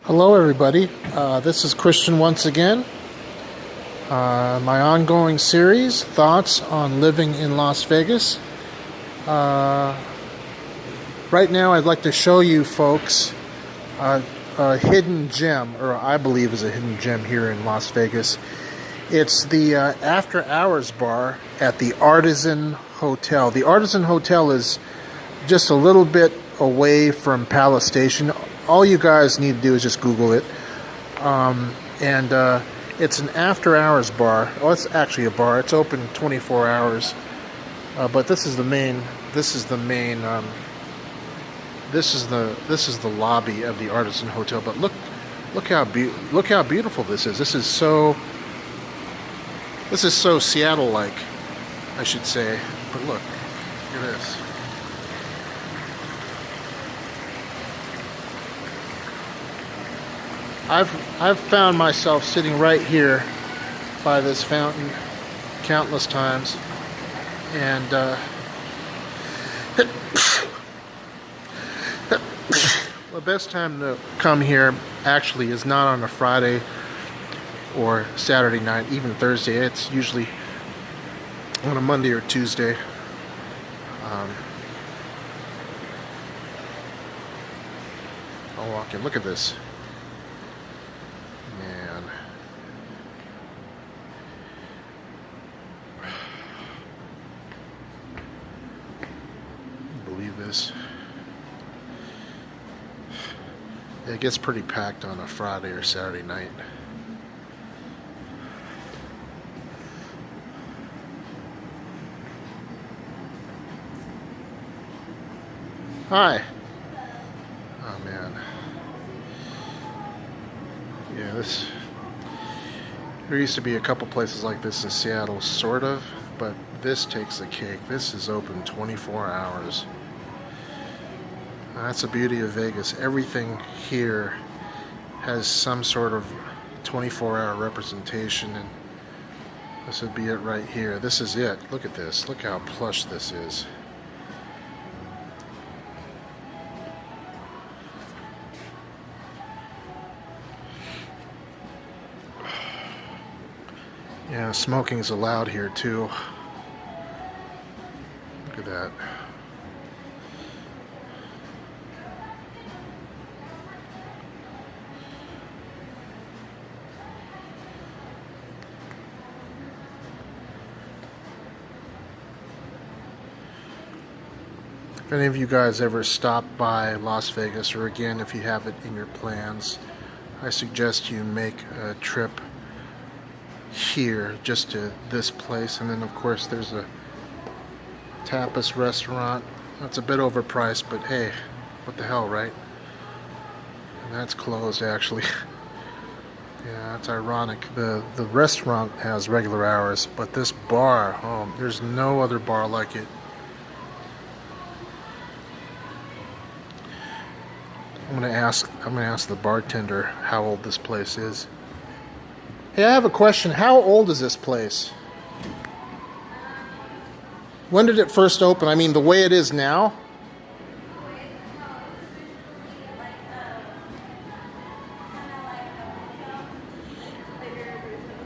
Hello everybody, this is Christian once again. My ongoing series, Thoughts on Living in Las Vegas. Right now I'd like to show you folks a hidden gem, or I believe is a hidden gem here in Las Vegas. It's the after hours bar at the Artisan Hotel. The Artisan Hotel is just a little bit away from Palace Station. All you guys need to do is just Google it, and it's an after-hours bar. Oh, it's actually a bar. It's open 24 hours, but this is the main. This is the main. This is the lobby of the Artisan Hotel. But look how beautiful this is. This is so Seattle-like, I should say. But look at this. I've found myself sitting right here by this fountain countless times, and the best time to come here actually is not on a Friday or Saturday night, even Thursday. It's usually on a Monday or Tuesday. I'll walk in. Look at this. Man, believe this. It gets pretty packed on a Friday or Saturday night. Hi. Oh man. Yeah, there used to be a couple places like this in Seattle, sort of, but this takes the cake. This is open 24 hours. That's the beauty of Vegas. Everything here has some sort of 24-hour representation, and this would be it right here. This is it. Look at this. Look how plush this is. Yeah, smoking's allowed here too. Look at that. If any of you guys ever stop by Las Vegas, or again, if you have it in your plans, I suggest you make a trip here just to this place. And then of course there's a tapas restaurant that's a bit overpriced, but hey, what the hell, right? And that's closed actually. Yeah, that's ironic. The restaurant has regular hours, but this bar, oh, there's no other bar like it. I'm gonna ask the bartender how old this place is. Hey, I have a question. How old is this place? When did it first open? I mean, the way it is now?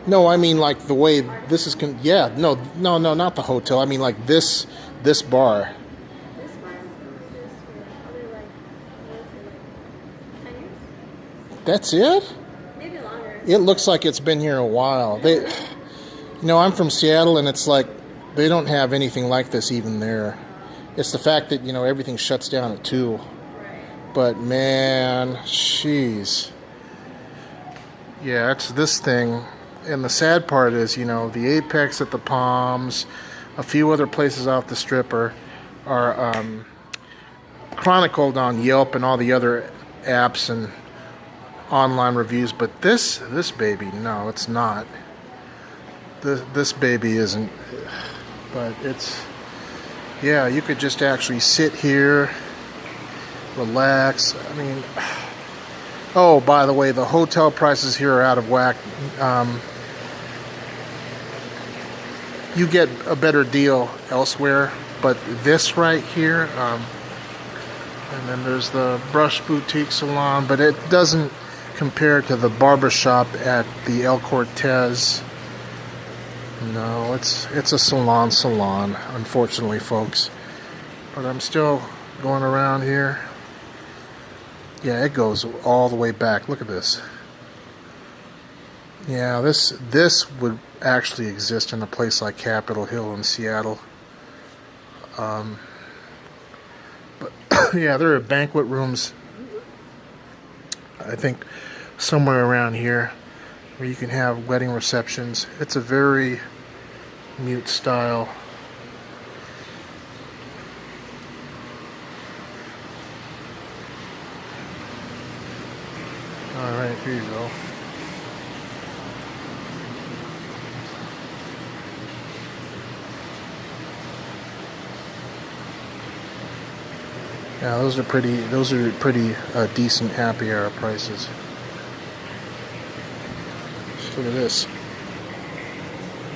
No, I mean like the way this is. Yeah, no, not the hotel. I mean like this bar. This bar is probably like 10 years. That's it? Maybe longer. It looks like it's been here a while. I'm from Seattle, and it's like they don't have anything like this even there. It's the fact that, everything shuts down at 2. Right. But man, jeez. Yeah, it's this thing. And the sad part is, the Apex at the Palms, a few other places off the Strip are chronicled on Yelp and all the other apps and online reviews, but this baby, no, it's not. This baby isn't. But it's, yeah, you could just actually sit here, relax. I mean, oh, by the way, the hotel prices here are out of whack. You get a better deal elsewhere, but this right here, and then there's the Brush Boutique Salon, but it doesn't compared to the barber shop at the El Cortez. No, it's a salon, unfortunately, folks. But I'm still going around here. Yeah, it goes all the way back. Look at this. Yeah, this would actually exist in a place like Capitol Hill in Seattle. But yeah, there are banquet rooms, I think, somewhere around here where you can have wedding receptions. It's a very mute style. All right, here you go. Yeah, those are pretty decent happy hour prices. Just look at this.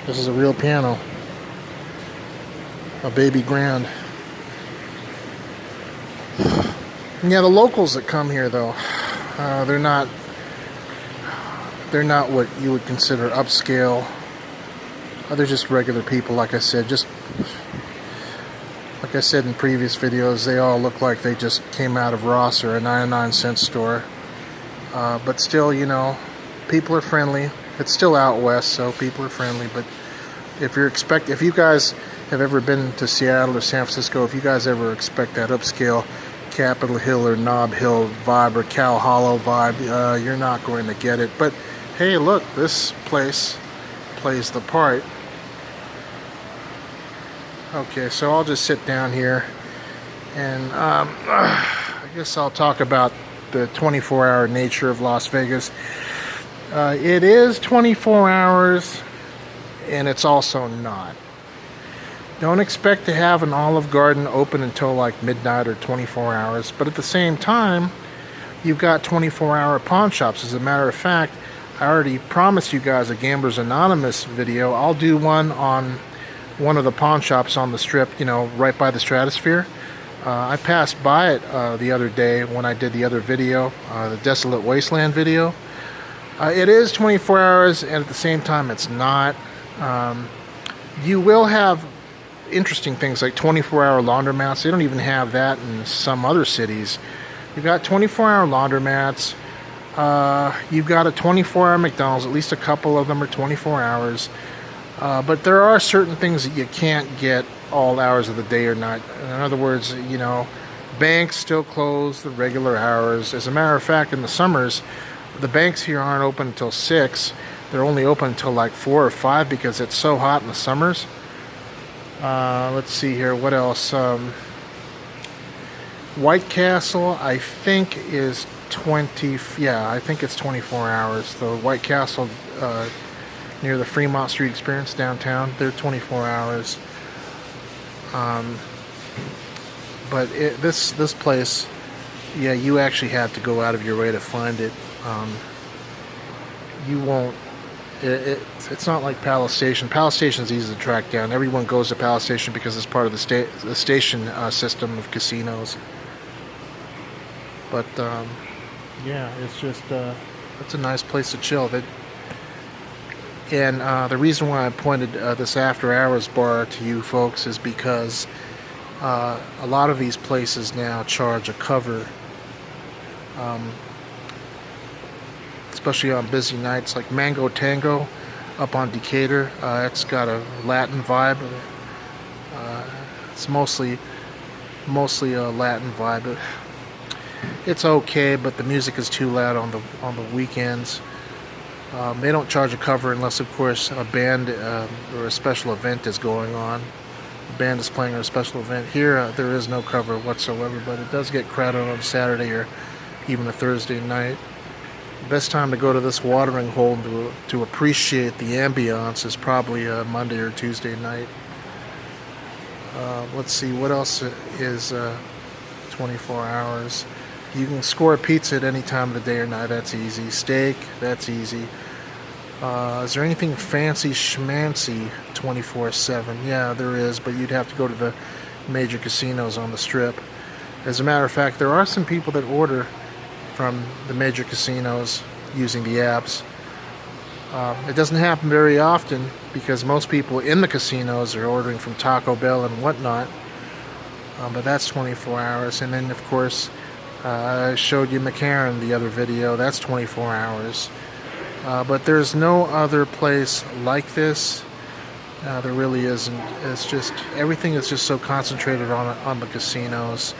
This is a real piano. A baby grand. Yeah, the locals that come here though, they're not what you would consider upscale. They're just regular people, like I said, like I said in previous videos, they all look like they just came out of Ross or a 99-cent store. But still, you know, people are friendly. It's still out west, so people are friendly. But if you guys have ever been to Seattle or San Francisco, if you guys ever expect that upscale Capitol Hill or Nob Hill vibe or Cow Hollow vibe, you're not going to get it. But hey, look, this place plays the part. Okay, so I'll just sit down here and I guess I'll talk about the 24-hour nature of Las Vegas. It is 24 hours and it's also not. Don't expect to have an Olive Garden open until like midnight or 24 hours, but at the same time, you've got 24-hour pawn shops. As a matter of fact, I already promised you guys a Gamblers Anonymous video. I'll do one on one of the pawn shops on the strip, you know, right by the Stratosphere. I passed by it the other day when I did the other video, the Desolate Wasteland video. It is 24 hours, and at the same time, it's not. You will have interesting things like 24-hour laundromats. They don't even have that in some other cities. You've got 24-hour laundromats. You've got a 24-hour McDonald's. At least a couple of them are 24 hours. But there are certain things that you can't get all hours of the day or night. In other words, you know, banks still close the regular hours. As a matter of fact, in the summers, the banks here aren't open until 6. They're only open until like 4 or 5 because it's so hot in the summers. Let's see here. What else? White Castle, I think, is 20. Yeah, I think it's 24 hours. The White Castle near the Fremont Street Experience downtown, they're 24 hours. But this place, yeah, you actually have to go out of your way to find it. You won't. It's not like Palace Station. Palace Station is easy to track down. Everyone goes to Palace Station because it's part of the station system of casinos. But yeah, it's just it's a nice place to chill. And the reason why I pointed this after hours bar to you folks is because a lot of these places now charge a cover, especially on busy nights, like Mango Tango up on Decatur. It's got a Latin vibe. It's mostly a Latin vibe. It's okay, but the music is too loud on the weekends. They don't charge a cover unless, of course, a band or a special event is going on. The band is playing at a special event. Here, there is no cover whatsoever, but it does get crowded on Saturday or even a Thursday night. The best time to go to this watering hole to appreciate the ambiance is probably a Monday or Tuesday night. Let's see, what else is 24 hours? You can score a pizza at any time of the day or night. That's easy. Steak, that's easy. Is there anything fancy schmancy 24/7? Yeah, there is, but you'd have to go to the major casinos on the strip. As a matter of fact, there are some people that order from the major casinos using the apps. It doesn't happen very often because most people in the casinos are ordering from Taco Bell and whatnot. But that's 24 hours. And then, of course, I showed you McCarran the other video. That's 24 hours. But there's no other place like this. There really isn't. It's just everything is just so concentrated on the casinos.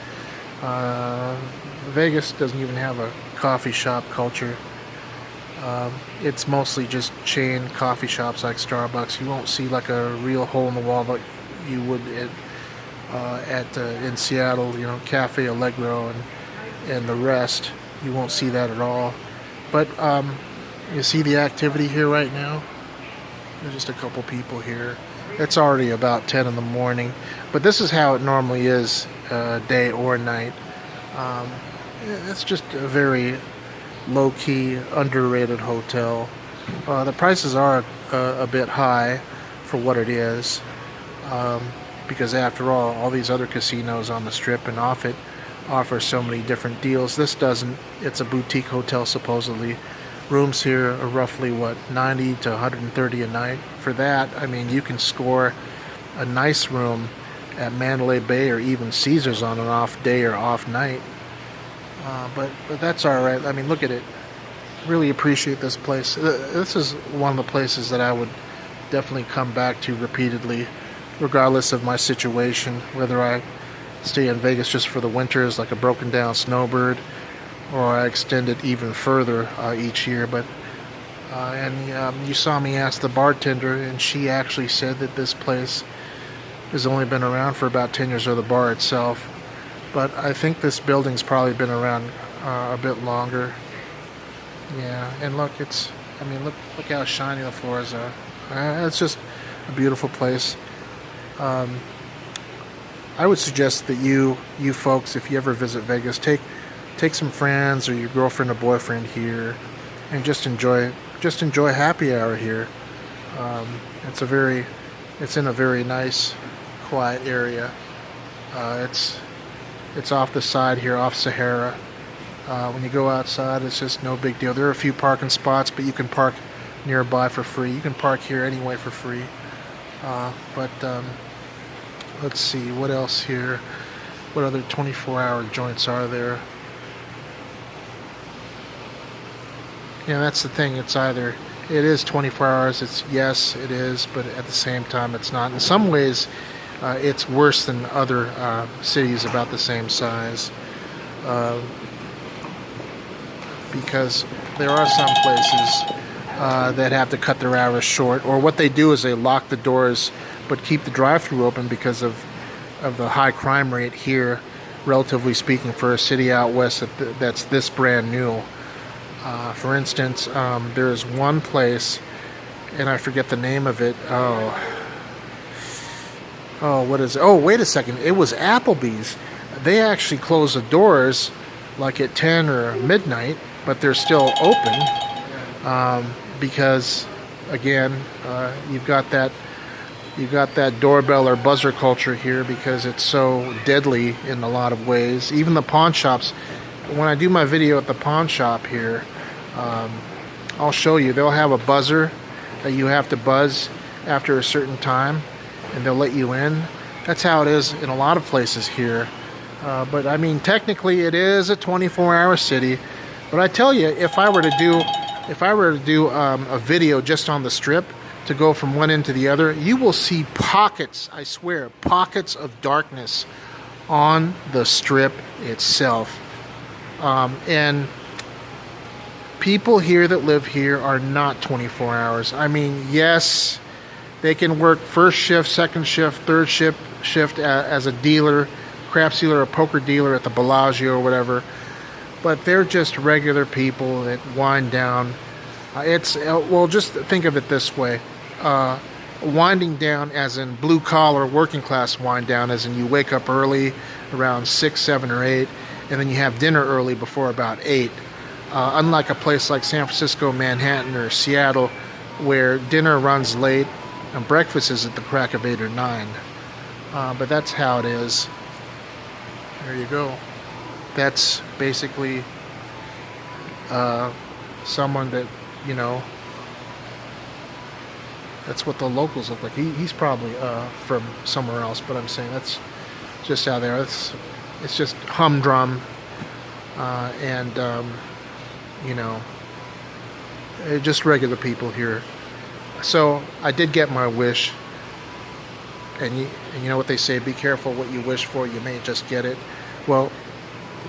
Vegas doesn't even have a coffee shop culture. It's mostly just chain coffee shops like Starbucks. You won't see like a real hole in the wall like you would in Seattle. You know, Cafe Allegro and the rest. You won't see that at all. But you see the activity here right now. There's just a couple people here. It's already about 10 in the morning, but this is how it normally is, day or night. It's just a very low-key, underrated hotel. The prices are a bit high for what it is, because after all these other casinos on the Strip and off it offer so many different deals. This doesn't. It's a boutique hotel supposedly. Rooms here are roughly, what, 90 to 130 a night. For that, I mean, you can score a nice room at Mandalay Bay or even Caesars on an off day or off night. But that's all right. I mean, look at it. Really appreciate this place. This is one of the places that I would definitely come back to repeatedly, regardless of my situation, whether I stay in Vegas just for the winters like a broken down snowbird, or I extend it even further each year. But you saw me ask the bartender, and she actually said that this place has only been around for about 10 years, or the bar itself. But I think this building's probably been around a bit longer. Yeah, and look, look how shiny the floors are. It's just a beautiful place. I would suggest that you folks, if you ever visit Vegas, take some friends or your girlfriend or boyfriend here, and just enjoy happy hour here. It's in a very nice, quiet area. It's off the side here, off Sahara. When you go outside, it's just no big deal. There are a few parking spots, but you can park nearby for free. You can park here anyway for free. Let's see, what else here? What other 24-hour joints are there? Yeah, that's the thing. It is 24 hours. Yes, it is, but at the same time, it's not. In some ways, it's worse than other cities about the same size, because there are some places that have to cut their hours short, or what they do is they lock the doors but keep the drive-thru open because of the high crime rate here, relatively speaking, for a city out west that's this brand new. For instance, there's one place, and I forget the name of it. What is it? Oh, wait a second. It was Applebee's. They actually close the doors like at 10 or midnight, but they're still open because, again, you've got that doorbell or buzzer culture here because it's so deadly in a lot of ways. Even the pawn shops, when I do my video at the pawn shop here, I'll show you. They'll have a buzzer that you have to buzz after a certain time, and they'll let you in. That's how it is in a lot of places here. But I mean, technically, it is a 24-hour city. But I tell you, if I were to do a video just on the Strip, to go from one end to the other, you will see pockets, I swear, pockets of darkness on the Strip itself. And people here that live here are not 24 hours. I mean, yes, they can work first shift, second shift, third shift as a dealer, craps dealer, a poker dealer at the Bellagio or whatever, but they're just regular people that wind down. Just think of it this way. Winding down as in blue collar working class wind down, as in you wake up early around 6, 7, or 8, and then you have dinner early before about 8. Unlike a place like San Francisco, Manhattan, or Seattle, where dinner runs late and breakfast is at the crack of 8 or 9. But that's how it is. There you go. That's basically someone that, you know, that's what the locals look like. He's probably from somewhere else, but I'm saying that's just out there. It's just humdrum, and you know, just regular people here. So I did get my wish, and you know what they say: be careful what you wish for. You may just get it. Well,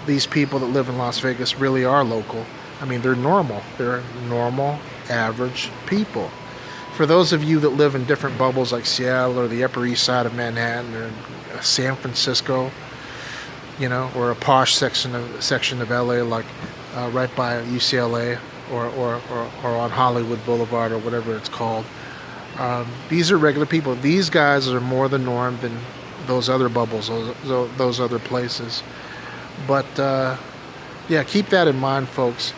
these people that live in Las Vegas really are local. I mean, they're normal. They're normal, average people. For those of you that live in different bubbles like Seattle or the Upper East Side of Manhattan or San Francisco, you know, or a posh section of LA like right by UCLA or on Hollywood Boulevard or whatever it's called, these are regular people. These guys are more the norm than those other bubbles, those other places. But yeah, keep that in mind, folks.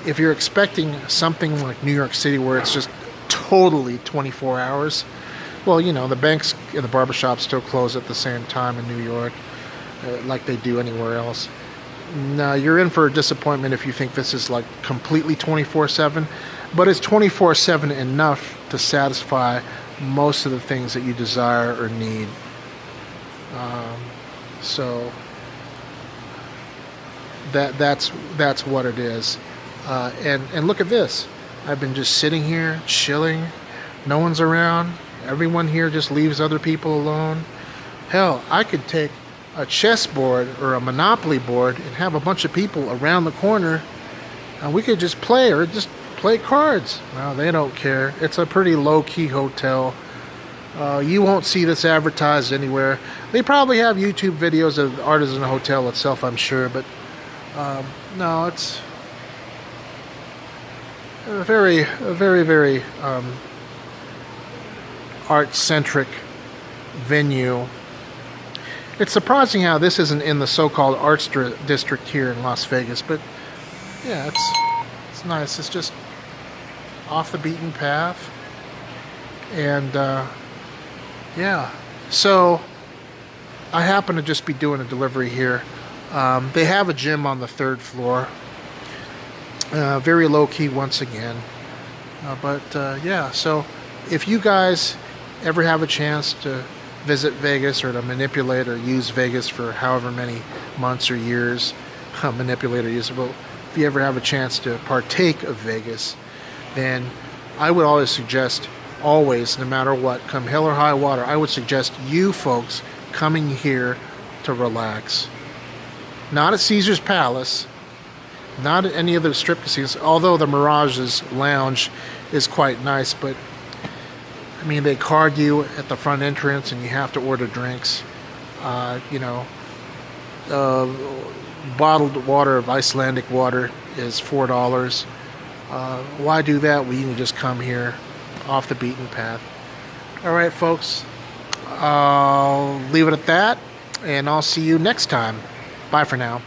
If you're expecting something like New York City where it's just totally 24 hours, well, you know, the banks and the barbershops still close at the same time in New York, like they do anywhere else. Now, you're in for a disappointment if you think this is like completely 24/7, but it's 24/7 enough to satisfy most of the things that you desire or need. So that's what it is. And look at this. I've been just sitting here, chilling. No one's around. Everyone here just leaves other people alone. Hell, I could take a chessboard or a Monopoly board and have a bunch of people around the corner, and we could just play or just play cards. Well, they don't care. It's a pretty low-key hotel. You won't see this advertised anywhere. They probably have YouTube videos of the Artisan Hotel itself, I'm sure, but no, it's a very art-centric venue. It's surprising how this isn't in the so-called arts district here in Las Vegas, but yeah, it's nice. It's just off the beaten path, and yeah. So I happen to just be doing a delivery here. They have a gym on the 3rd floor. Very low-key once again. But yeah, so if you guys ever have a chance to visit Vegas or to manipulate or use Vegas for however many months or years, manipulate or use it, well, if you ever have a chance to partake of Vegas, then I would always suggest, always, no matter what, come hell or high water, I would suggest you folks coming here to relax. Not at Caesar's Palace, not at any of the strip casinos, although the Mirage's lounge is quite nice, but I mean, they card you at the front entrance and you have to order drinks. You know, bottled water of Icelandic water is $4. Why do that? Well, you can just come here off the beaten path. All right, folks, I'll leave it at that, and I'll see you next time. Bye for now.